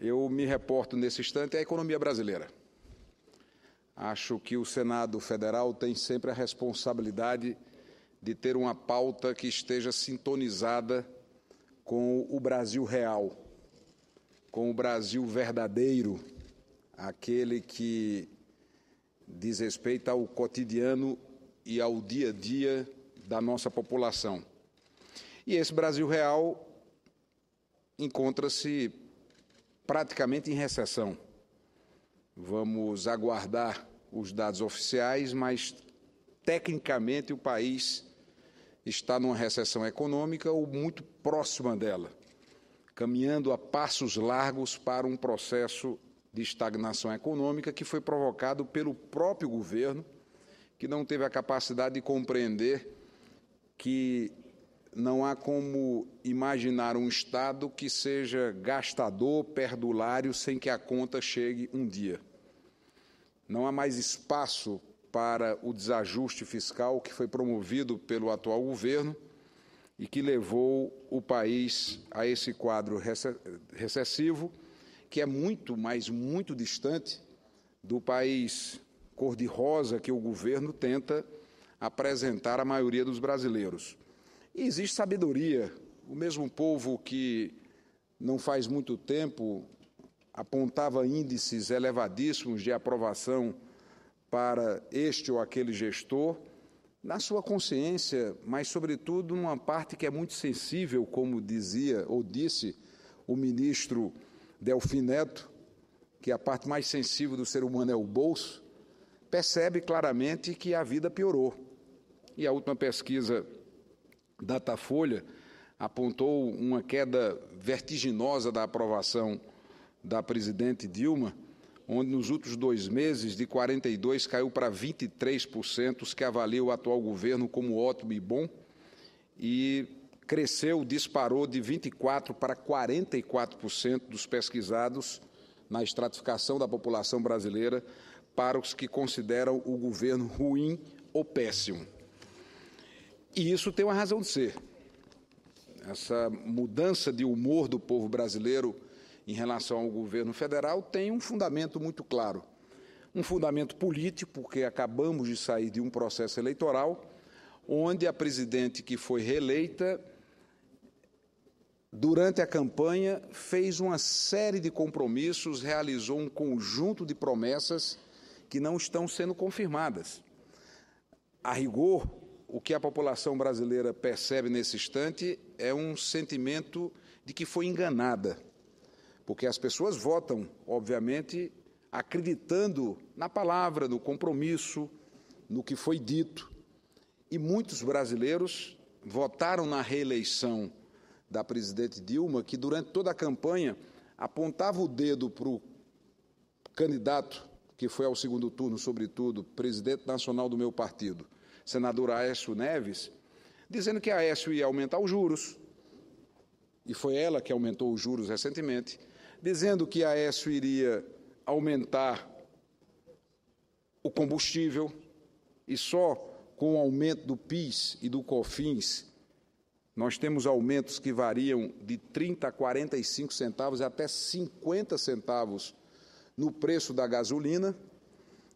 eu me reporto nesse instante à economia brasileira. Acho que o Senado Federal tem sempre a responsabilidade de ter uma pauta que esteja sintonizada com o Brasil real, com o Brasil verdadeiro, aquele que diz respeito ao cotidiano e ao dia a dia da nossa população. E esse Brasil real encontra-se praticamente em recessão. Vamos aguardar os dados oficiais, mas tecnicamente o país está numa recessão econômica ou muito próxima dela, caminhando a passos largos para um processo de estagnação econômica que foi provocado pelo próprio governo, que não teve a capacidade de compreender que não há como imaginar um Estado que seja gastador, perdulário, sem que a conta chegue um dia. Não há mais espaço para o desajuste fiscal que foi promovido pelo atual governo e que levou o país a esse quadro recessivo, que é muito, mas muito distante do país cor-de-rosa que o governo tenta apresentar à maioria dos brasileiros. E existe sabedoria. O mesmo povo que não faz muito tempo apontava índices elevadíssimos de aprovação para este ou aquele gestor, na sua consciência, mas, sobretudo, numa parte que é muito sensível, como dizia ou disse o ministro Delfim Neto, que a parte mais sensível do ser humano é o bolso, percebe claramente que a vida piorou. E a última pesquisa Datafolha apontou uma queda vertiginosa da aprovação da presidente Dilma, onde nos últimos 2 meses, de 42% caiu para 23%, os que avaliam o atual governo como ótimo e bom, e cresceu, disparou de 24% para 44% dos pesquisados na estratificação da população brasileira para os que consideram o governo ruim ou péssimo. E isso tem uma razão de ser. Essa mudança de humor do povo brasileiro em relação ao governo federal tem um fundamento muito claro. Um fundamento político, porque acabamos de sair de um processo eleitoral onde a presidente que foi reeleita, durante a campanha, fez uma série de compromissos, realizou um conjunto de promessas que não estão sendo confirmadas. A rigor, o que a população brasileira percebe nesse instante é um sentimento de que foi enganada, porque as pessoas votam, obviamente, acreditando na palavra, no compromisso, no que foi dito, e muitos brasileiros votaram na reeleição da presidente Dilma, que durante toda a campanha apontava o dedo para o candidato que foi ao segundo turno, sobretudo, presidente nacional do meu partido, senador Aécio Neves, dizendo que Aécio ia aumentar os juros, e foi ela que aumentou os juros recentemente, dizendo que Aécio iria aumentar o combustível, e só com o aumento do PIS e do COFINS, nós temos aumentos que variam de 30 a 45 centavos e até 50 centavos no preço da gasolina,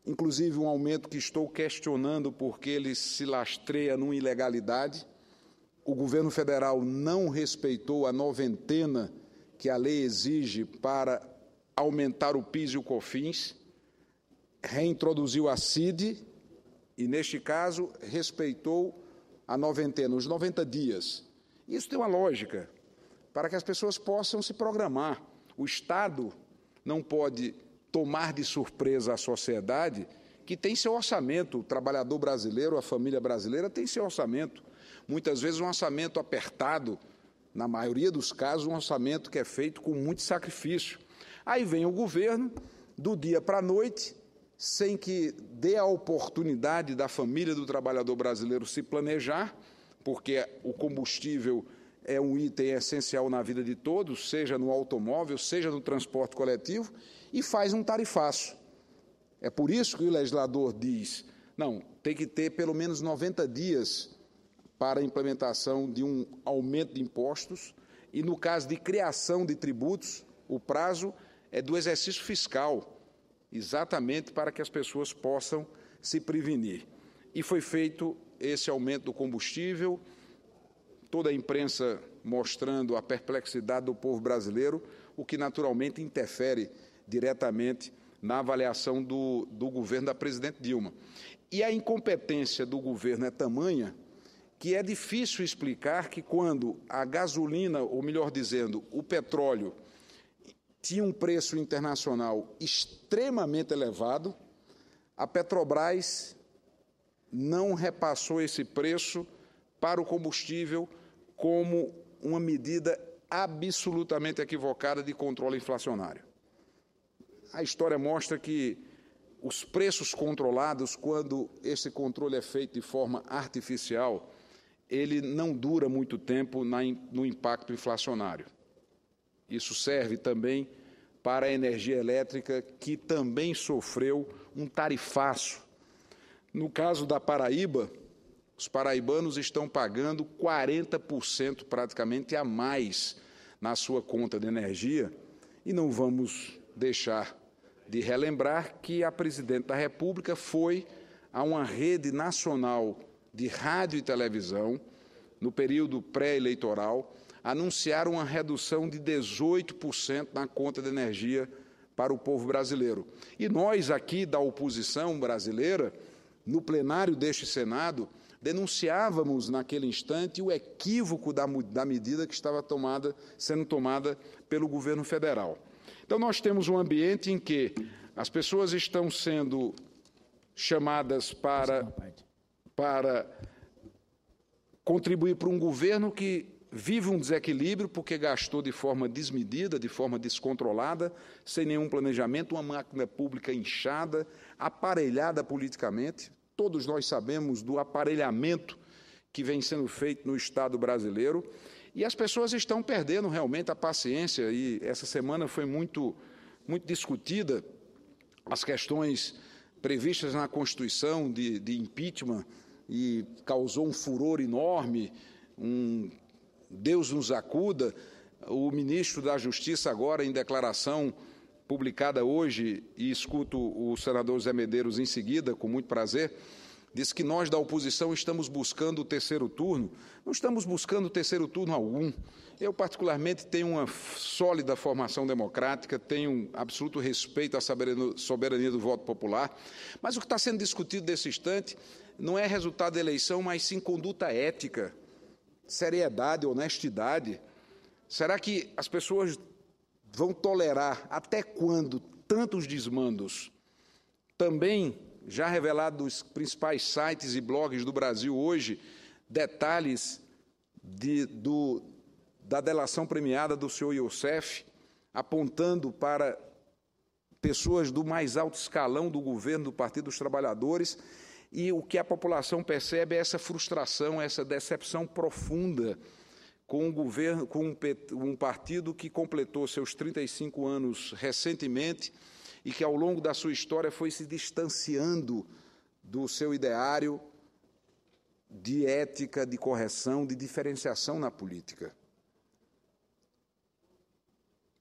inclusive um aumento que estou questionando porque ele se lastreia numa ilegalidade. O governo federal não respeitou a noventena que a lei exige para aumentar o PIS e o COFINS, reintroduziu a CID e, neste caso, respeitou a noventena, os 90 dias. Isso tem uma lógica, para que as pessoas possam se programar. O Estado não pode tomar de surpresa a sociedade, que tem seu orçamento. O trabalhador brasileiro, a família brasileira tem seu orçamento. Muitas vezes um orçamento apertado, na maioria dos casos, um orçamento que é feito com muito sacrifício. Aí vem o governo, do dia para a noite, sem que dê a oportunidade da família do trabalhador brasileiro se planejar, porque o combustível é um item essencial na vida de todos, seja no automóvel, seja no transporte coletivo, e faz um tarifaço. É por isso que o legislador diz, não, tem que ter pelo menos 90 dias para a implementação de um aumento de impostos, e no caso de criação de tributos, o prazo é do exercício fiscal, exatamente para que as pessoas possam se prevenir. E foi feito esse aumento do combustível, toda a imprensa mostrando a perplexidade do povo brasileiro, o que naturalmente interfere diretamente na avaliação do governo da presidente Dilma. E a incompetência do governo é tamanha que é difícil explicar que quando a gasolina, ou melhor dizendo, o petróleo, tinha um preço internacional extremamente elevado, a Petrobras não repassou esse preço para o combustível como uma medida absolutamente equivocada de controle inflacionário. A história mostra que os preços controlados, quando esse controle é feito de forma artificial, ele não dura muito tempo no impacto inflacionário. Isso serve também para a energia elétrica, que também sofreu um tarifaço. No caso da Paraíba, os paraibanos estão pagando 40% praticamente a mais na sua conta de energia, e não vamos deixar de relembrar que a presidente da República foi a uma rede nacional de rádio e televisão, no período pré-eleitoral, anunciar uma redução de 18% na conta de energia para o povo brasileiro. E nós aqui da oposição brasileira, no plenário deste Senado, denunciávamos naquele instante o equívoco da medida que estava sendo tomada pelo governo federal. Então, nós temos um ambiente em que as pessoas estão sendo chamadas para contribuir para um governo que vive um desequilíbrio porque gastou de forma desmedida, de forma descontrolada, sem nenhum planejamento, uma máquina pública inchada, aparelhada politicamente. Todos nós sabemos do aparelhamento que vem sendo feito no Estado brasileiro, e as pessoas estão perdendo realmente a paciência, e essa semana foi muito discutida as questões previstas na Constituição de impeachment, e causou um furor enorme, Deus nos acuda. O ministro da Justiça agora, em declaração publicada hoje, e escuto o senador Zé Medeiros em seguida, com muito prazer, diz que nós da oposição estamos buscando o terceiro turno. Não estamos buscando terceiro turno algum. Eu, particularmente, tenho uma sólida formação democrática, tenho um absoluto respeito à soberania do voto popular, mas o que está sendo discutido nesse instante não é resultado da eleição, mas sim conduta ética, seriedade, honestidade. Será que as pessoas vão tolerar até quando tantos desmandos? Também, já revelado nos principais sites e blogs do Brasil hoje, detalhes da delação premiada do senhor Youssef, apontando para pessoas do mais alto escalão do governo do Partido dos Trabalhadores, e o que a população percebe é essa frustração, essa decepção profunda com o governo, com um partido que completou seus 35 anos recentemente e que, ao longo da sua história, foi se distanciando do seu ideário de ética, de correção, de diferenciação na política.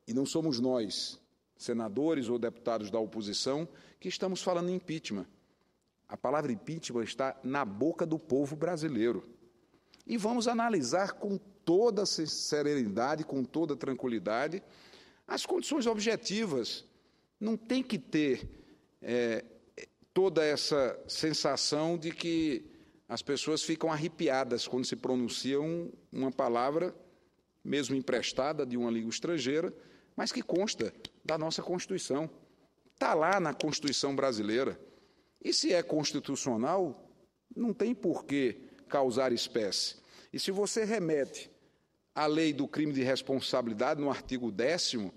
E não somos nós, senadores ou deputados da oposição, que estamos falando em impeachment. A palavra impeachment está na boca do povo brasileiro. E vamos analisar com toda serenidade, com toda tranquilidade, as condições objetivas. Não tem que ter toda essa sensação de que as pessoas ficam arrepiadas quando se pronunciam uma palavra, mesmo emprestada de uma língua estrangeira, mas que consta da nossa Constituição. Está lá na Constituição brasileira. E se é constitucional, não tem por que causar espécie. E se você remete à lei do crime de responsabilidade, no artigo 10º,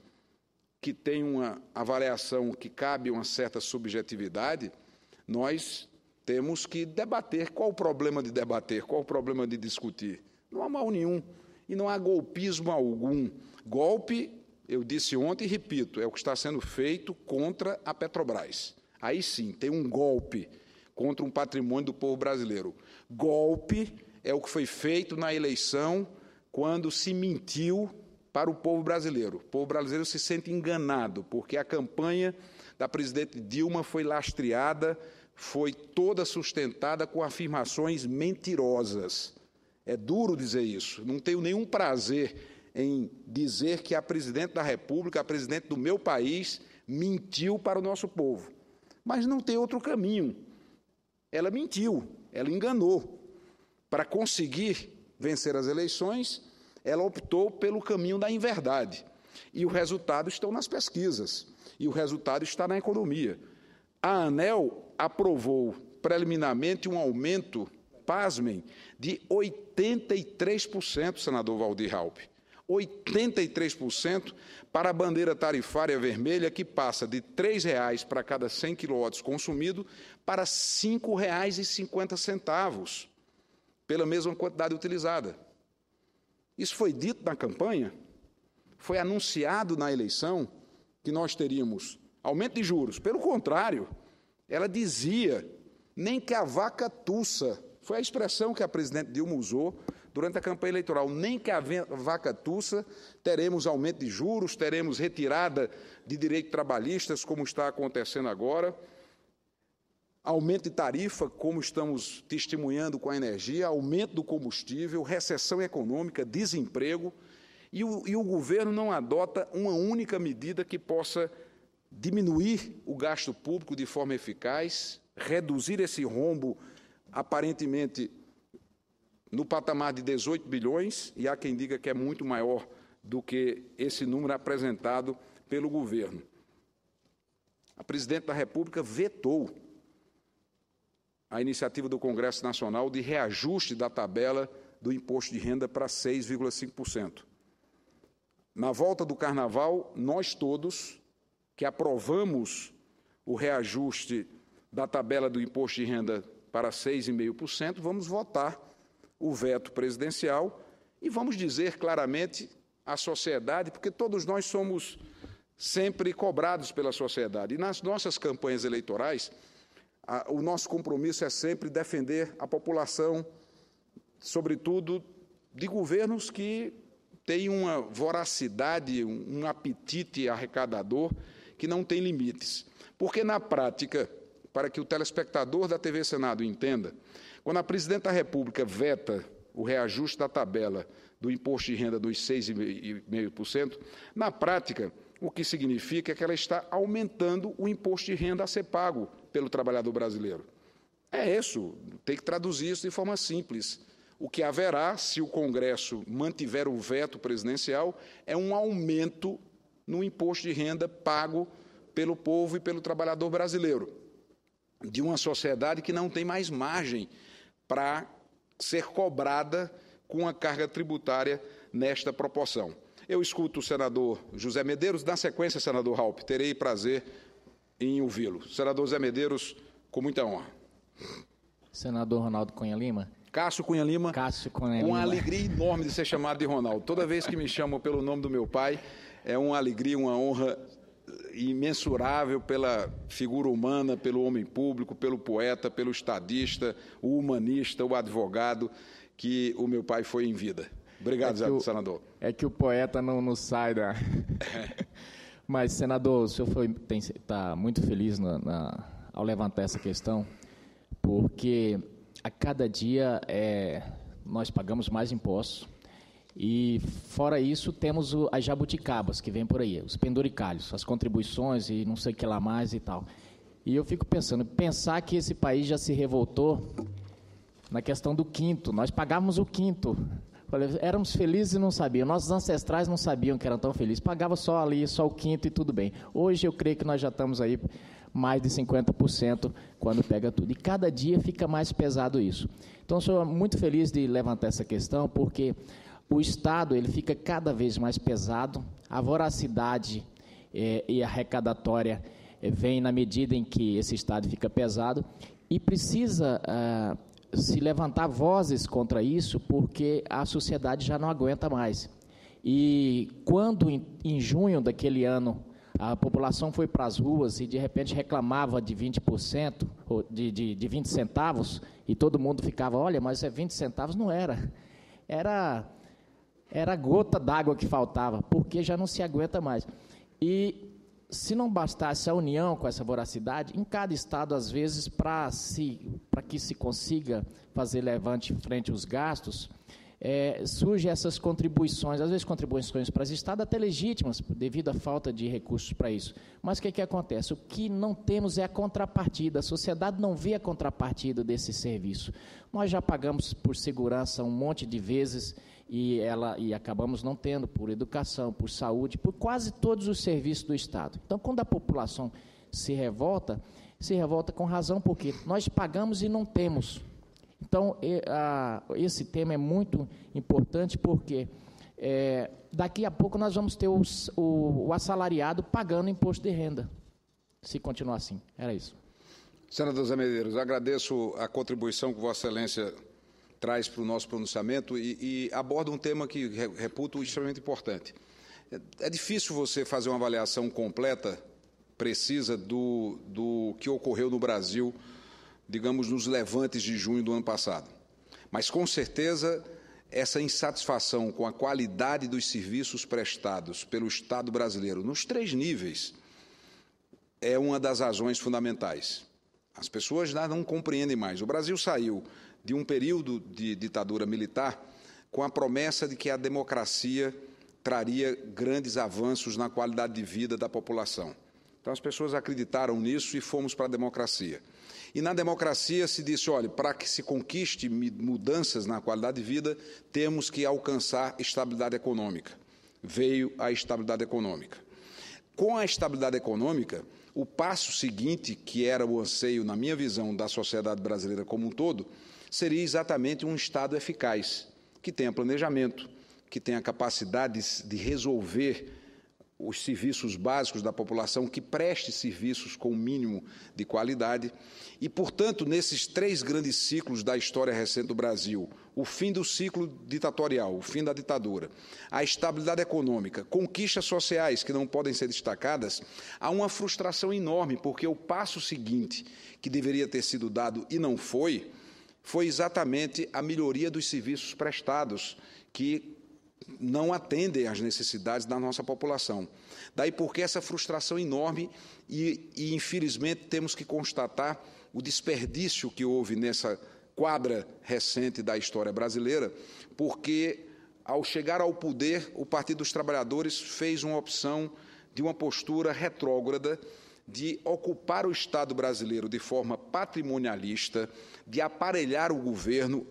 que tem uma avaliação que cabe uma certa subjetividade, nós temos que debater. Qual o problema de debater? Qual o problema de discutir? Não há mal nenhum e não há golpismo algum. Golpe, eu disse ontem e repito, é o que está sendo feito contra a Petrobras. Aí sim, tem um golpe contra um patrimônio do povo brasileiro. Golpe é o que foi feito na eleição quando se mentiu para o povo brasileiro. O povo brasileiro se sente enganado, porque a campanha da presidente Dilma foi lastreada, foi toda sustentada com afirmações mentirosas. É duro dizer isso. Não tenho nenhum prazer em dizer que a presidente da República, a presidente do meu país, mentiu para o nosso povo. Mas não tem outro caminho. Ela mentiu, ela enganou. Para conseguir vencer as eleições, ela optou pelo caminho da inverdade. E o resultado estão nas pesquisas, e o resultado está na economia. A ANEEL aprovou preliminarmente um aumento, pasmem, de 83%, senador Waldir Raupp. 83% para a bandeira tarifária vermelha, que passa de R$ 3,00 para cada 100 kW consumido para R$ 5,50 pela mesma quantidade utilizada. Isso foi dito na campanha, foi anunciado na eleição que nós teríamos aumento de juros. Pelo contrário, ela dizia, nem que a vaca tussa, foi a expressão que a presidente Dilma usou durante a campanha eleitoral, nem que a vaca tussa, teremos aumento de juros, teremos retirada de direitos trabalhistas, como está acontecendo agora, aumento de tarifa, como estamos testemunhando com a energia, aumento do combustível, recessão econômica, desemprego, e o governo não adota uma única medida que possa diminuir o gasto público de forma eficaz, reduzir esse rombo, aparentemente, no patamar de 18 bilhões, e há quem diga que é muito maior do que esse número apresentado pelo governo. A presidente da República vetou a iniciativa do Congresso Nacional de reajuste da tabela do imposto de renda para 6,5%. Na volta do Carnaval, nós todos que aprovamos o reajuste da tabela do imposto de renda para 6,5%, vamos votar o veto presidencial e vamos dizer claramente à sociedade, porque todos nós somos sempre cobrados pela sociedade, e nas nossas campanhas eleitorais, o nosso compromisso é sempre defender a população, sobretudo de governos que têm uma voracidade, um apetite arrecadador que não tem limites. Porque, na prática, para que o telespectador da TV Senado entenda, quando a presidente da República veta o reajuste da tabela do imposto de renda dos 6,5%, na prática, o que significa é que ela está aumentando o imposto de renda a ser pago pelo trabalhador brasileiro. É isso, tem que traduzir isso de forma simples. O que haverá, se o Congresso mantiver o veto presidencial, é um aumento no imposto de renda pago pelo povo e pelo trabalhador brasileiro, de uma sociedade que não tem mais margem para ser cobrada com a carga tributária nesta proporção. Eu escuto o senador José Medeiros, na sequência, senador Raupp, terei prazer em ouvi-lo. Senador José Medeiros, com muita honra. Senador Ronaldo Cunha Lima. Cássio Cunha Lima. Cássio Cunha Lima. Uma alegria enorme de ser chamado de Ronaldo. Toda vez que me chamam pelo nome do meu pai, é uma alegria, uma honra imensurável pela figura humana, pelo homem público, pelo poeta, pelo estadista, o humanista, o advogado que o meu pai foi em vida. Obrigado, senador. É que o poeta não sai da... Mas, senador, o senhor está muito feliz ao levantar essa questão, porque a cada dia nós pagamos mais impostos e, fora isso, temos as jabuticabas que vêm por aí, os penduricalhos, as contribuições e não sei o que lá mais e tal. E eu fico pensar que esse país já se revoltou na questão do quinto. Nós pagávamos o quinto. Éramos felizes e não sabiam. Nossos ancestrais não sabiam que eram tão felizes. Pagava só ali, só o quinto e tudo bem. Hoje eu creio que nós já estamos aí mais de 50% quando pega tudo. E cada dia fica mais pesado isso. Então, eu sou muito feliz de levantar essa questão, porque o Estado ele fica cada vez mais pesado, a voracidade e a arrecadatória vem na medida em que esse Estado fica pesado e precisa... se levantar vozes contra isso, porque a sociedade já não aguenta mais. E quando, em junho daquele ano, a população foi para as ruas e, de repente, reclamava de 20%, ou de 20 centavos, e todo mundo ficava, olha, mas é 20 centavos, não era. Era Era a gota d'água que faltava, porque já não se aguenta mais. E se não bastasse a união com essa voracidade, em cada estado, às vezes, para que se consiga fazer levante frente aos gastos, surgem essas contribuições, às vezes contribuições para os estados até legítimas, devido à falta de recursos para isso. Mas o que acontece? O que não temos é a contrapartida. A sociedade não vê a contrapartida desse serviço. Nós já pagamos por segurança um monte de vezes e acabamos não tendo por educação, por saúde, por quase todos os serviços do Estado. Então, quando a população se revolta com razão, porque nós pagamos e não temos. Então, esse tema é muito importante porque daqui a pouco nós vamos ter o assalariado pagando imposto de renda, se continuar assim. Era isso. Senador Zé Medeiros, agradeço a contribuição que Vossa Excelência traz para o nosso pronunciamento e aborda um tema que reputo extremamente importante. É difícil você fazer uma avaliação completa, precisa do que ocorreu no Brasil, digamos, nos levantes de junho do ano passado. Mas, com certeza, essa insatisfação com a qualidade dos serviços prestados pelo Estado brasileiro, nos 3 níveis, é uma das razões fundamentais. As pessoas não compreendem mais. O Brasil saiu de um período de ditadura militar com a promessa de que a democracia traria grandes avanços na qualidade de vida da população. Então, as pessoas acreditaram nisso e fomos para a democracia. E na democracia se disse, olha, para que se conquiste mudanças na qualidade de vida, temos que alcançar estabilidade econômica. Veio a estabilidade econômica. Com a estabilidade econômica, o passo seguinte, que era o anseio, na minha visão, da sociedade brasileira como um todo, seria exatamente um Estado eficaz, que tenha planejamento, que tenha capacidade de resolver os serviços básicos da população, que preste serviços com o mínimo de qualidade. E, portanto, nesses 3 grandes ciclos da história recente do Brasil, o fim do ciclo ditatorial, o fim da ditadura, a estabilidade econômica, conquistas sociais que não podem ser destacadas, há uma frustração enorme, porque o passo seguinte, que deveria ter sido dado e não foi exatamente a melhoria dos serviços prestados, que não atendem às necessidades da nossa população. Daí porque essa frustração enorme e infelizmente, temos que constatar o desperdício que houve nessa quadra recente da história brasileira, porque, ao chegar ao poder, o Partido dos Trabalhadores fez uma opção de uma postura retrógrada, de ocupar o Estado brasileiro de forma patrimonialista, de aparelhar o governo,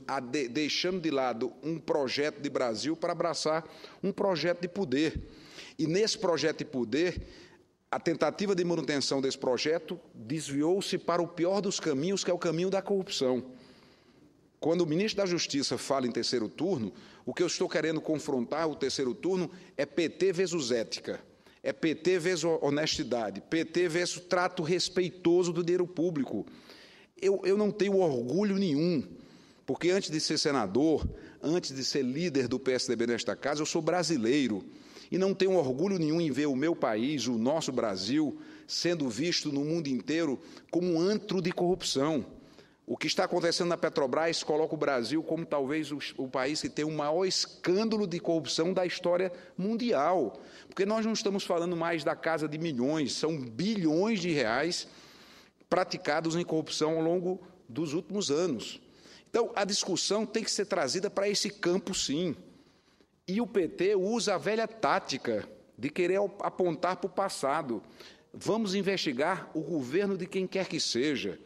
deixando de lado um projeto de Brasil para abraçar um projeto de poder. E, nesse projeto de poder, a tentativa de manutenção desse projeto desviou-se para o pior dos caminhos, que é o caminho da corrupção. Quando o ministro da Justiça fala em terceiro turno, o que eu estou querendo confrontar o terceiro turno é PT versus ética. É PT versus honestidade, PT versus trato respeitoso do dinheiro público. Eu não tenho orgulho nenhum, porque antes de ser senador, antes de ser líder do PSDB nesta casa, eu sou brasileiro. E não tenho orgulho nenhum em ver o meu país, o nosso Brasil, sendo visto no mundo inteiro como um antro de corrupção. O que está acontecendo na Petrobras coloca o Brasil como talvez o país que tem o maior escândalo de corrupção da história mundial. Porque nós não estamos falando mais da casa de milhões, são bilhões de reais praticados em corrupção ao longo dos últimos anos. Então, a discussão tem que ser trazida para esse campo, sim. E o PT usa a velha tática de querer apontar para o passado. Vamos investigar o governo de quem quer que seja.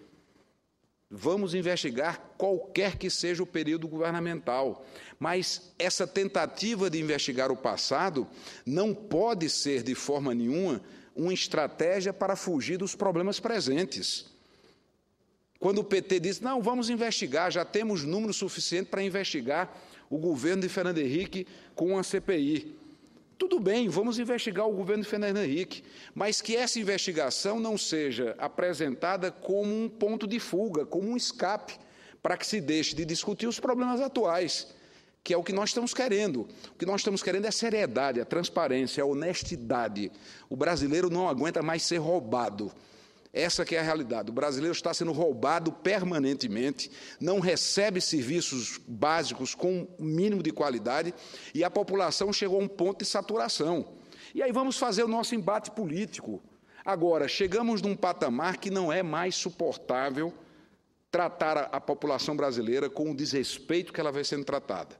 Vamos investigar qualquer que seja o período governamental. Mas essa tentativa de investigar o passado não pode ser, de forma nenhuma, uma estratégia para fugir dos problemas presentes. Quando o PT diz, não, vamos investigar, já temos número suficiente para investigar o governo de Fernando Henrique com uma CPI. Tudo bem, vamos investigar o governo de Fernando Henrique, mas que essa investigação não seja apresentada como um ponto de fuga, como um escape, para que se deixe de discutir os problemas atuais, que é o que nós estamos querendo. O que nós estamos querendo é a seriedade, a transparência, a honestidade. O brasileiro não aguenta mais ser roubado. Essa que é a realidade. O brasileiro está sendo roubado permanentemente, não recebe serviços básicos com o mínimo de qualidade e a população chegou a um ponto de saturação. E aí vamos fazer o nosso embate político. Agora, chegamos num patamar que não é mais suportável tratar a população brasileira com o desrespeito que ela vai sendo tratada.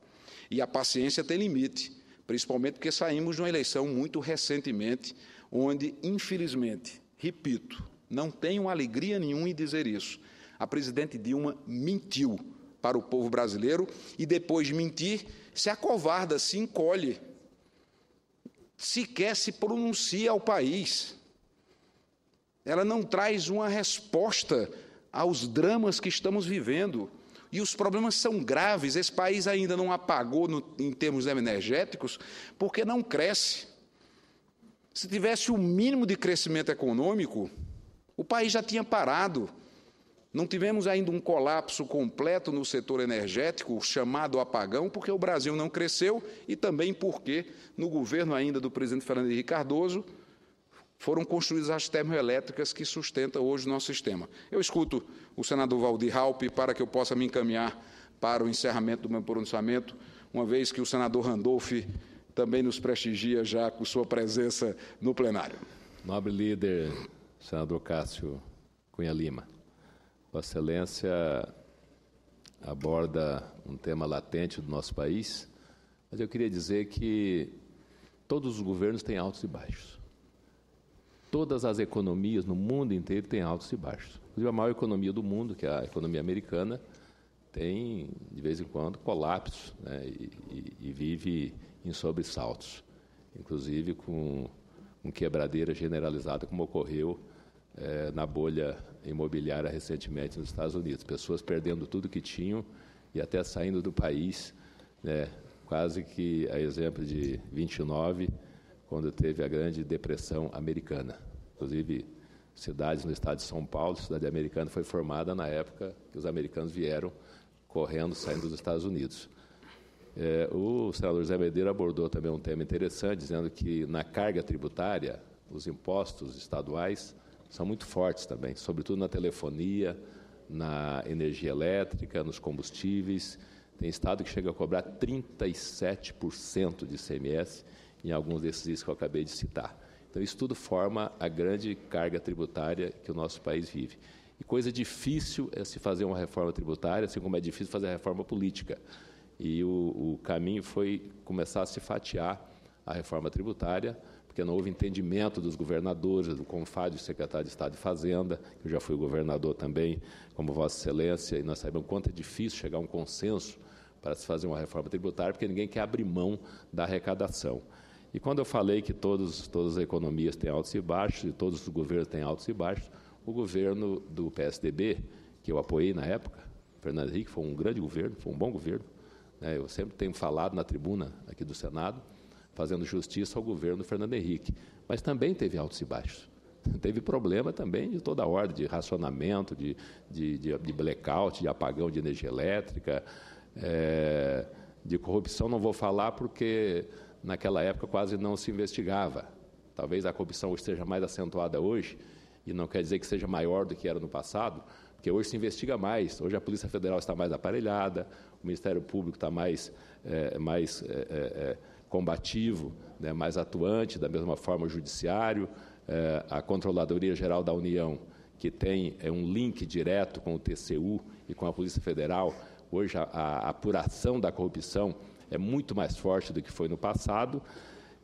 E a paciência tem limite, principalmente porque saímos de uma eleição muito recentemente, onde, infelizmente, repito, não tenho alegria nenhuma em dizer isso, a presidente Dilma mentiu para o povo brasileiro e, depois de mentir, se acovarda, se encolhe, sequer se pronuncia ao país. Ela não traz uma resposta aos dramas que estamos vivendo. E os problemas são graves. Esse país ainda não apagou em termos energéticos porque não cresce. Se tivesse o mínimo de crescimento econômico, o país já tinha parado. Não tivemos ainda um colapso completo no setor energético, chamado apagão, porque o Brasil não cresceu e também porque, no governo ainda do presidente Fernando Henrique Cardoso, foram construídas as termoelétricas que sustentam hoje o nosso sistema. Eu escuto o senador Waldir Raupp para que eu possa me encaminhar para o encerramento do meu pronunciamento, uma vez que o senador Randolph também nos prestigia já com sua presença no plenário. Nobre líder, senador Cássio Cunha Lima, Vossa Excelência aborda um tema latente do nosso país, mas eu queria dizer que todos os governos têm altos e baixos. Todas as economias no mundo inteiro têm altos e baixos. Inclusive, a maior economia do mundo, que é a economia americana, tem, de vez em quando, colapsos, né, e vive em sobressaltos, inclusive com quebradeira generalizada, como ocorreu na bolha imobiliária recentemente nos Estados Unidos. Pessoas perdendo tudo que tinham e até saindo do país, né, quase que a exemplo de 29, quando teve a grande depressão americana. Inclusive, cidades no estado de São Paulo, a cidade americana foi formada na época que os americanos vieram correndo, saindo dos Estados Unidos. O senador Zé Medeiro abordou também um tema interessante, dizendo que na carga tributária, os impostos estaduais são muito fortes também, sobretudo na telefonia, na energia elétrica, nos combustíveis. Tem estado que chega a cobrar 37% de ICMS em alguns desses itens que eu acabei de citar. Então, isso tudo forma a grande carga tributária que o nosso país vive. E coisa difícil é se fazer uma reforma tributária, assim como é difícil fazer a reforma política. E o caminho foi começar a se fatiar a reforma tributária, porque não houve entendimento dos governadores, do CONFAD, do secretário de Estado de Fazenda, que eu já fui governador também, como Vossa Excelência, e nós sabemos o quanto é difícil chegar a um consenso para se fazer uma reforma tributária, porque ninguém quer abrir mão da arrecadação. E quando eu falei que todas as economias têm altos e baixos, e todos os governos têm altos e baixos, o governo do PSDB, que eu apoiei na época, Fernando Henrique, foi um grande governo, foi um bom governo, né? Eu sempre tenho falado na tribuna aqui do Senado, fazendo justiça ao governo do Fernando Henrique, mas também teve altos e baixos. Teve problema também de toda a ordem, de racionamento, de blackout, de apagão de energia elétrica, de corrupção não vou falar porque naquela época quase não se investigava. Talvez a corrupção esteja mais acentuada hoje, e não quer dizer que seja maior do que era no passado, porque hoje se investiga mais. Hoje a Polícia Federal está mais aparelhada, o Ministério Público está mais combativo, né, mais atuante, da mesma forma o Judiciário, a Controladoria Geral da União, que tem um link direto com o TCU e com a Polícia Federal. Hoje a apuração da corrupção é muito mais forte do que foi no passado,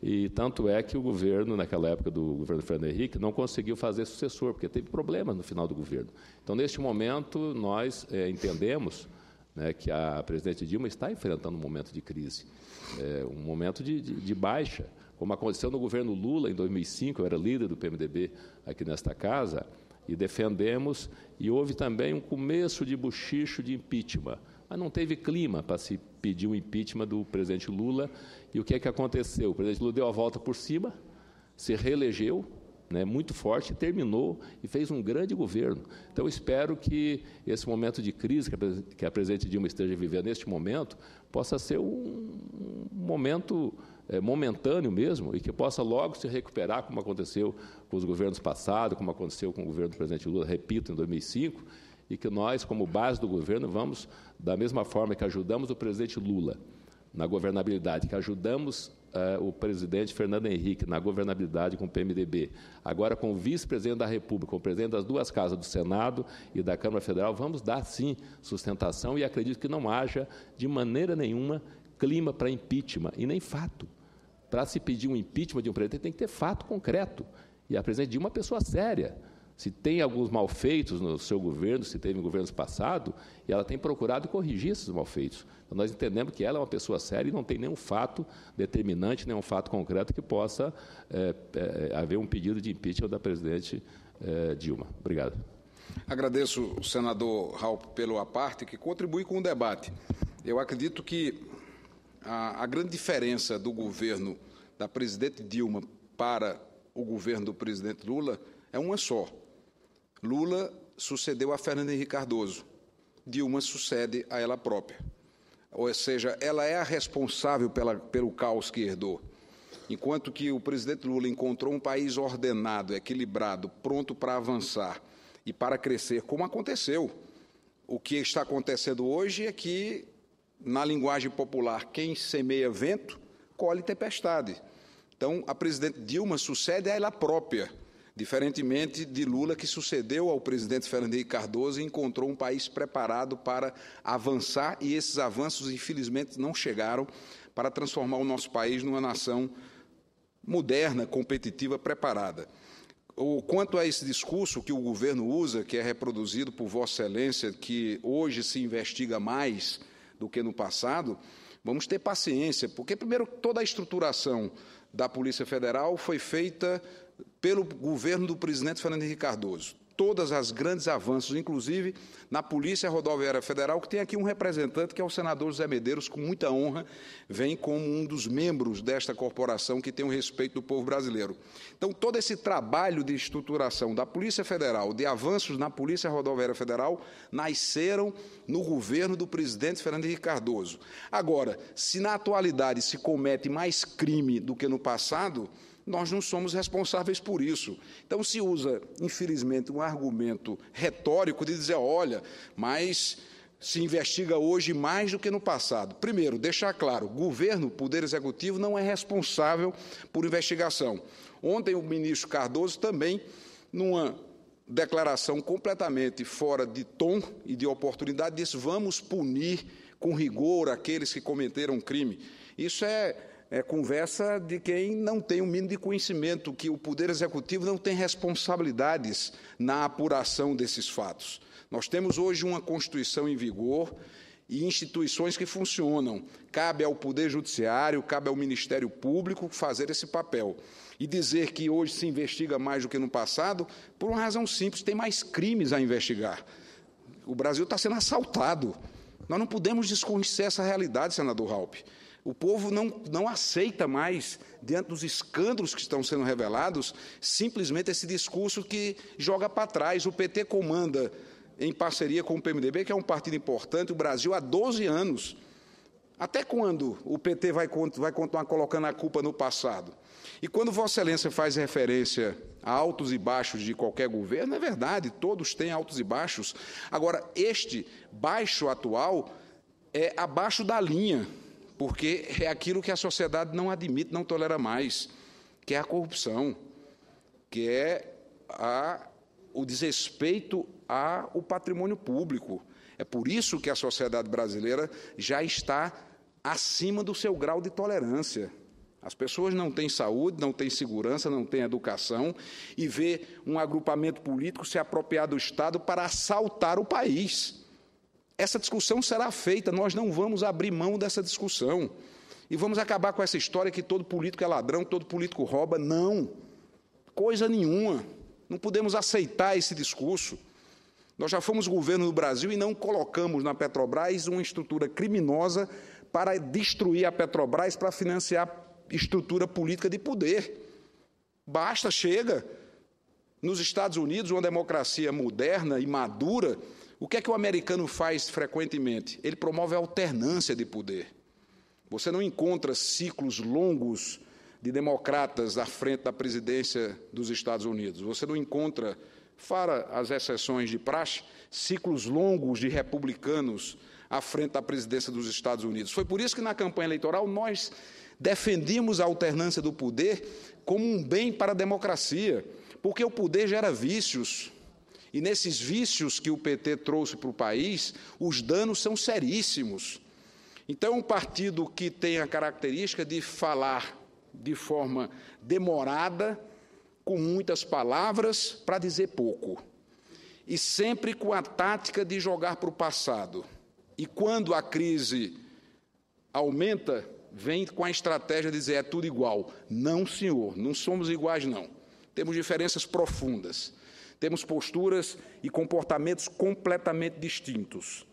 e tanto é que o governo, naquela época do governo Fernando Henrique, não conseguiu fazer sucessor, porque teve problemas no final do governo. Então, neste momento, nós entendemos, né, que a presidente Dilma está enfrentando um momento de crise, um momento de baixa, como aconteceu no governo Lula em 2005, eu era líder do PMDB aqui nesta casa, e defendemos, e houve também um começo de bochicho de impeachment, mas não teve clima para se pedir o impeachment do presidente Lula. E o que é que aconteceu? O presidente Lula deu a volta por cima, se reelegeu, né, muito forte, terminou e fez um grande governo. Então, eu espero que esse momento de crise que a presidente Dilma esteja vivendo neste momento possa ser um momento momentâneo mesmo, e que possa logo se recuperar, como aconteceu com os governos passados, como aconteceu com o governo do presidente Lula, repito, em 2005, e que nós, como base do governo, vamos, da mesma forma que ajudamos o presidente Lula na governabilidade, que ajudamos o presidente Fernando Henrique na governabilidade com o PMDB, agora com o vice-presidente da República, com o presidente das duas casas, do Senado e da Câmara Federal, vamos dar, sim, sustentação, e acredito que não haja, de maneira nenhuma, clima para impeachment, e nem fato. Para se pedir um impeachment de um presidente, tem que ter fato concreto. E a presidente Dilma é uma pessoa séria. Se tem alguns malfeitos no seu governo, se teve em governos passados, e ela tem procurado corrigir esses malfeitos. Então, nós entendemos que ela é uma pessoa séria e não tem nenhum fato determinante, nenhum fato concreto que possa haver um pedido de impeachment da presidente Dilma. Obrigado. Agradeço o senador Raupp pelo à parte, que contribui com o debate. Eu acredito que a grande diferença do governo da presidente Dilma para o governo do presidente Lula é uma só. Lula sucedeu a Fernando Henrique Cardoso, Dilma sucede a ela própria. Ou seja, ela é a responsável pelo caos que herdou. Enquanto que o presidente Lula encontrou um país ordenado, equilibrado, pronto para avançar e para crescer, como aconteceu. O que está acontecendo hoje é que, na linguagem popular, quem semeia vento, colhe tempestade. Então, a presidente Dilma sucede a ela própria, diferentemente de Lula, que sucedeu ao presidente Fernando Henrique Cardoso e encontrou um país preparado para avançar, e esses avanços, infelizmente, não chegaram para transformar o nosso país numa nação moderna, competitiva, preparada. Quanto a esse discurso que o governo usa, que é reproduzido por Vossa Excelência, que hoje se investiga mais do que no passado, vamos ter paciência, porque, primeiro, toda a estruturação da Polícia Federal foi feita pelo governo do presidente Fernando Henrique Cardoso. Todos os grandes avanços, inclusive na Polícia Rodoviária Federal, que tem aqui um representante, que é o senador José Medeiros, com muita honra, vem como um dos membros desta corporação que tem o respeito do povo brasileiro. Então, todo esse trabalho de estruturação da Polícia Federal, de avanços na Polícia Rodoviária Federal, nasceram no governo do presidente Fernando Henrique Cardoso. Agora, se na atualidade se comete mais crime do que no passado, nós não somos responsáveis por isso. Então, se usa, infelizmente, um argumento retórico de dizer, olha, mas se investiga hoje mais do que no passado. Primeiro, deixar claro, o governo, o Poder Executivo, não é responsável por investigação. Ontem, o ministro Cardoso também, numa declaração completamente fora de tom e de oportunidade, disse, vamos punir com rigor aqueles que cometeram crime. Isso é conversa de quem não tem o mínimo de conhecimento, que o Poder Executivo não tem responsabilidades na apuração desses fatos. Nós temos hoje uma Constituição em vigor e instituições que funcionam. Cabe ao Poder Judiciário, cabe ao Ministério Público fazer esse papel. E dizer que hoje se investiga mais do que no passado, por uma razão simples, tem mais crimes a investigar. O Brasil está sendo assaltado. Nós não podemos desconhecer essa realidade, senador Raupp. O povo não aceita mais, diante dos escândalos que estão sendo revelados, simplesmente esse discurso que joga para trás. O PT comanda, em parceria com o PMDB, que é um partido importante, o Brasil há 12 anos. Até quando o PT vai continuar colocando a culpa no passado? E quando Vossa Excelência faz referência a altos e baixos de qualquer governo, é verdade, todos têm altos e baixos. Agora, este baixo atual é abaixo da linha, porque é aquilo que a sociedade não admite, não tolera mais, que é a corrupção, que é o desrespeito ao patrimônio público. É por isso que a sociedade brasileira já está acima do seu grau de tolerância. As pessoas não têm saúde, não têm segurança, não têm educação, e vê um agrupamento político se apropriar do Estado para assaltar o país. Essa discussão será feita, nós não vamos abrir mão dessa discussão. E vamos acabar com essa história que todo político é ladrão, todo político rouba. Não, coisa nenhuma. Não podemos aceitar esse discurso. Nós já fomos governo do Brasil e não colocamos na Petrobras uma estrutura criminosa para destruir a Petrobras, para financiar estrutura política de poder. Basta, chega. Nos Estados Unidos, uma democracia moderna e madura, o que é que o americano faz frequentemente? Ele promove a alternância de poder. Você não encontra ciclos longos de democratas à frente da presidência dos Estados Unidos. Você não encontra, fora as exceções de praxe, ciclos longos de republicanos à frente da presidência dos Estados Unidos. Foi por isso que, na campanha eleitoral, nós defendimos a alternância do poder como um bem para a democracia, porque o poder gera vícios. E nesses vícios que o PT trouxe para o país, os danos são seríssimos. Então, um partido que tem a característica de falar de forma demorada, com muitas palavras, para dizer pouco. E sempre com a tática de jogar para o passado. E quando a crise aumenta, vem com a estratégia de dizer é tudo igual. Não, senhor, não somos iguais, não. Temos diferenças profundas. Temos posturas e comportamentos completamente distintos.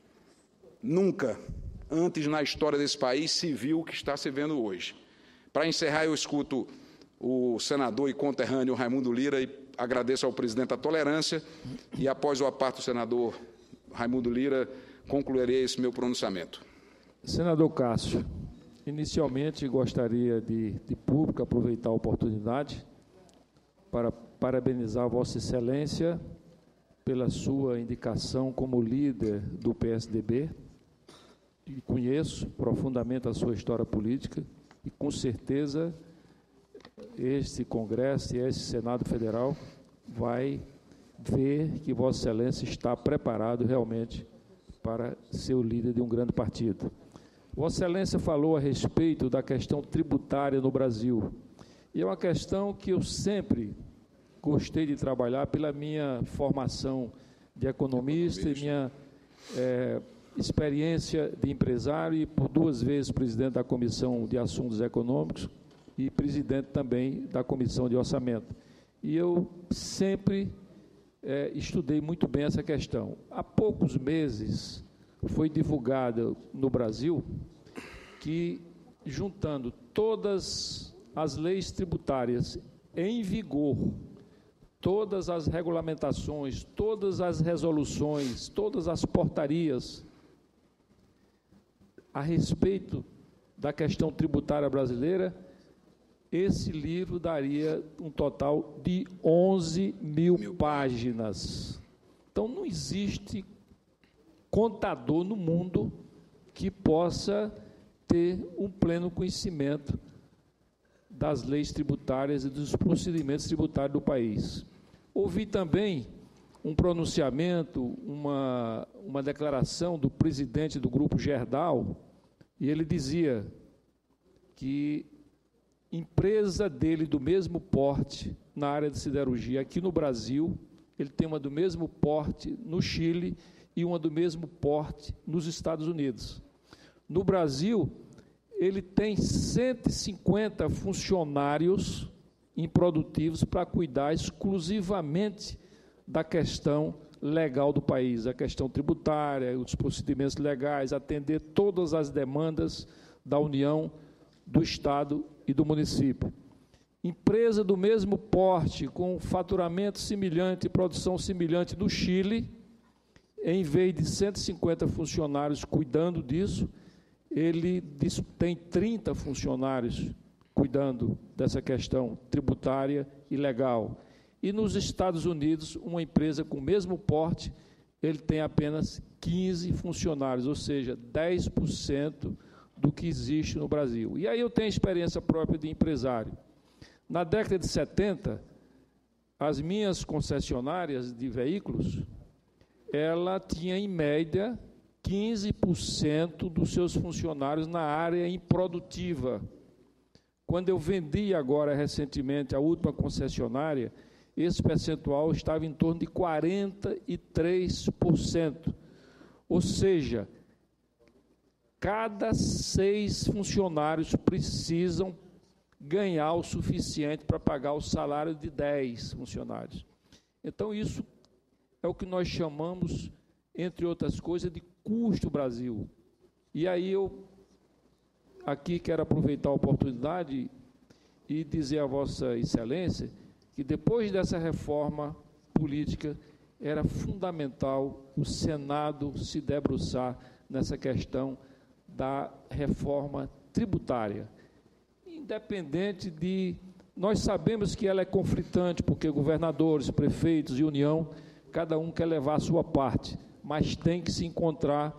Nunca antes na história desse país se viu o que está se vendo hoje. Para encerrar, eu escuto o senador e conterrâneo Raimundo Lira e agradeço ao presidente a tolerância e, após o aparte do senador Raimundo Lira, concluirei esse meu pronunciamento. Senador Cássio, inicialmente gostaria de público aproveitar a oportunidade para parabenizar Vossa Excelência pela sua indicação como líder do PSDB. E conheço profundamente a sua história política e, com certeza, este Congresso e este Senado Federal vai ver que Vossa Excelência está preparado realmente para ser o líder de um grande partido. Vossa Excelência falou a respeito da questão tributária no Brasil. E é uma questão que eu sempre gostei de trabalhar pela minha formação de economista e minha experiência de empresário e por 2 vezes presidente da Comissão de Assuntos Econômicos e presidente também da Comissão de Orçamento. E eu sempre estudei muito bem essa questão. Há poucos meses foi divulgado no Brasil que, juntando todas as leis tributárias em vigor, todas as regulamentações, todas as resoluções, todas as portarias a respeito da questão tributária brasileira, esse livro daria um total de 11.000 páginas. Então, não existe contador no mundo que possa ter um pleno conhecimento das leis tributárias e dos procedimentos tributários do país. Ouvi também um pronunciamento, uma declaração do presidente do Grupo Gerdau, e ele dizia que empresa dele do mesmo porte na área de siderurgia aqui no Brasil, ele tem uma do mesmo porte no Chile e uma do mesmo porte nos Estados Unidos. No Brasil, ele tem 150 funcionários improdutivos para cuidar exclusivamente da questão legal do país, a questão tributária, os procedimentos legais, atender todas as demandas da União, do Estado e do município. Empresa do mesmo porte, com faturamento semelhante, produção semelhante no Chile, em vez de 150 funcionários cuidando disso, ele tem 30 funcionários cuidando dessa questão tributária e legal. E nos Estados Unidos, uma empresa com o mesmo porte, ele tem apenas 15 funcionários, ou seja, 10% do que existe no Brasil. E aí eu tenho experiência própria de empresário. Na década de 70, as minhas concessionárias de veículos, ela tinha, em média, 15% dos seus funcionários na área improdutiva. Quando eu vendi agora, recentemente, a última concessionária, esse percentual estava em torno de 43%. Ou seja, cada 6 funcionários precisam ganhar o suficiente para pagar o salário de 10 funcionários. Então, isso é o que nós chamamos, entre outras coisas, de custo Brasil. E aí eu aqui quero aproveitar a oportunidade e dizer a Vossa Excelência que depois dessa reforma política era fundamental o Senado se debruçar nessa questão da reforma tributária, independente de... Nós sabemos que ela é conflitante, porque governadores, prefeitos e União, cada um quer levar a sua parte, mas tem que se encontrar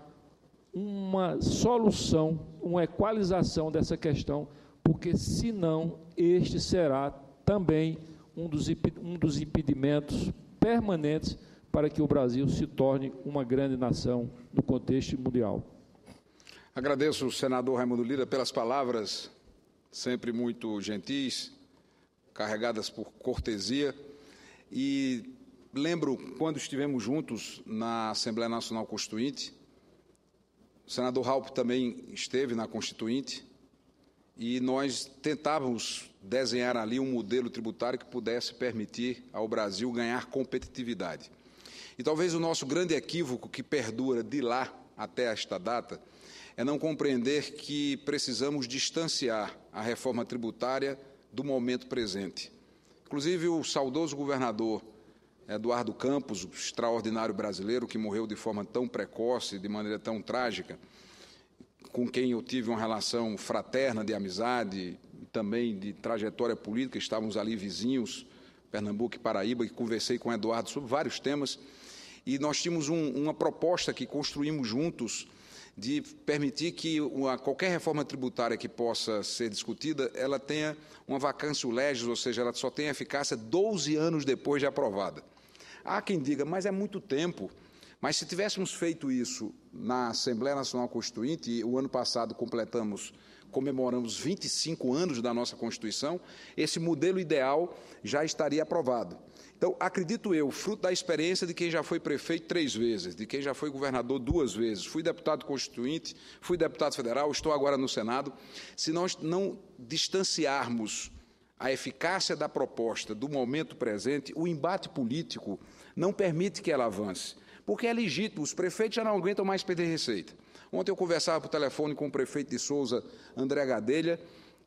uma solução, uma equalização dessa questão, porque, senão, este será também um dos impedimentos permanentes para que o Brasil se torne uma grande nação no contexto mundial. Agradeço ao senador Raimundo Lira pelas palavras sempre muito gentis, carregadas por cortesia, e lembro quando estivemos juntos na Assembleia Nacional Constituinte, o senador Raupp também esteve na Constituinte, e nós tentávamos desenhar ali um modelo tributário que pudesse permitir ao Brasil ganhar competitividade. E talvez o nosso grande equívoco que perdura de lá até esta data é não compreender que precisamos distanciar a reforma tributária do momento presente. Inclusive, o saudoso governador Eduardo Campos, o extraordinário brasileiro que morreu de forma tão precoce, de maneira tão trágica, com quem eu tive uma relação fraterna de amizade e também de trajetória política, estávamos ali vizinhos, Pernambuco e Paraíba, e conversei com o Eduardo sobre vários temas, e nós tínhamos uma proposta que construímos juntos de permitir que qualquer reforma tributária que possa ser discutida, ela tenha uma vacântio legis, ou seja, ela só tenha eficácia 12 anos depois de aprovada. Há quem diga, mas é muito tempo. Mas se tivéssemos feito isso na Assembleia Nacional Constituinte, e o ano passado comemoramos 25 anos da nossa Constituição, esse modelo ideal já estaria aprovado. Então, acredito eu, fruto da experiência de quem já foi prefeito 3 vezes, de quem já foi governador 2 vezes, fui deputado constituinte, fui deputado federal, estou agora no Senado, se nós não distanciarmos a eficácia da proposta do momento presente, o embate político não permite que ela avance, porque é legítimo, os prefeitos já não aguentam mais perder receita. Ontem eu conversava por telefone com o prefeito de Souza, André Gadelha,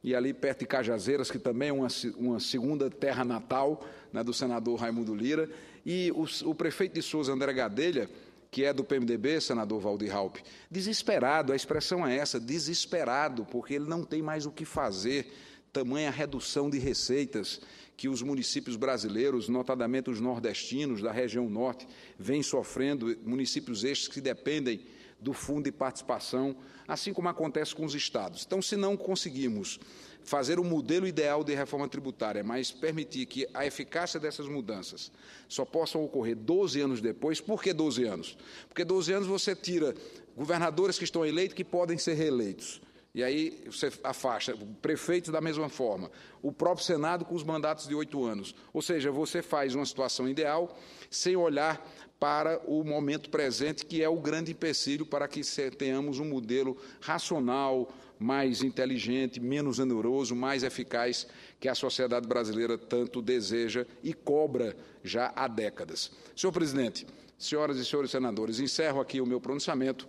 e ali perto de Cajazeiras, que também é uma segunda terra natal, né, do senador Raimundo Lira, e o prefeito de Souza, André Gadelha, que é do PMDB, senador Waldir Raupp, desesperado, a expressão é essa, desesperado, porque ele não tem mais o que fazer, tamanha redução de receitas que os municípios brasileiros, notadamente os nordestinos da região norte, vêm sofrendo, municípios estes que dependem do Fundo de Participação, assim como acontece com os estados. Então, se não conseguimos fazer o modelo ideal de reforma tributária, mas permitir que a eficácia dessas mudanças só possam ocorrer 12 anos depois, por que 12 anos? Porque 12 anos você tira governadores que estão eleitos que podem ser reeleitos. E aí você afasta prefeitos da mesma forma, o próprio Senado com os mandatos de 8 anos. Ou seja, você faz uma situação ideal sem olhar para o momento presente, que é o grande empecilho para que tenhamos um modelo racional, mais inteligente, menos oneroso, mais eficaz, que a sociedade brasileira tanto deseja e cobra já há décadas. Senhor presidente, senhoras e senhores senadores, encerro aqui o meu pronunciamento,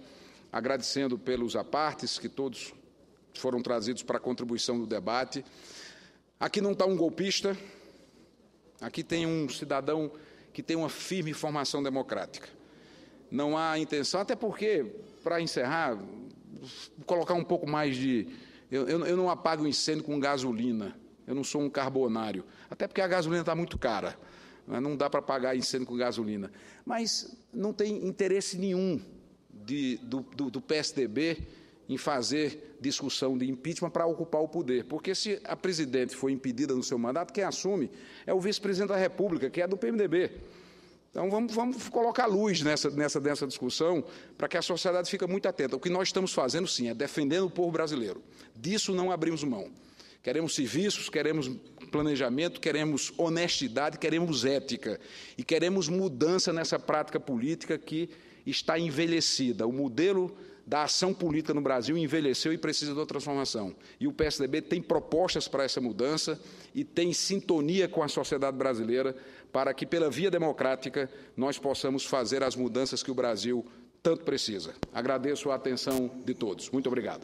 agradecendo pelos apartes que todos foram trazidos para a contribuição do debate. Aqui não está um golpista, aqui tem um cidadão que tem uma firme formação democrática. Não há intenção, até porque, para encerrar, colocar um pouco mais de... Eu não apago o incêndio com gasolina, eu não sou um carbonário, até porque a gasolina está muito cara, não dá para apagar incêndio com gasolina. Mas não tem interesse nenhum do PSDB em fazer discussão de impeachment para ocupar o poder, porque se a presidente for impedida no seu mandato, quem assume é o vice-presidente da República, que é do PMDB. Então, vamos colocar luz nessa discussão para que a sociedade fique muito atenta. O que nós estamos fazendo, sim, é defendendo o povo brasileiro. Disso não abrimos mão. Queremos serviços, queremos planejamento, queremos honestidade, queremos ética e queremos mudança nessa prática política que está envelhecida. O modelo da ação política no Brasil envelheceu e precisa de outra transformação. E o PSDB tem propostas para essa mudança e tem sintonia com a sociedade brasileira para que, pela via democrática, nós possamos fazer as mudanças que o Brasil tanto precisa. Agradeço a atenção de todos. Muito obrigado.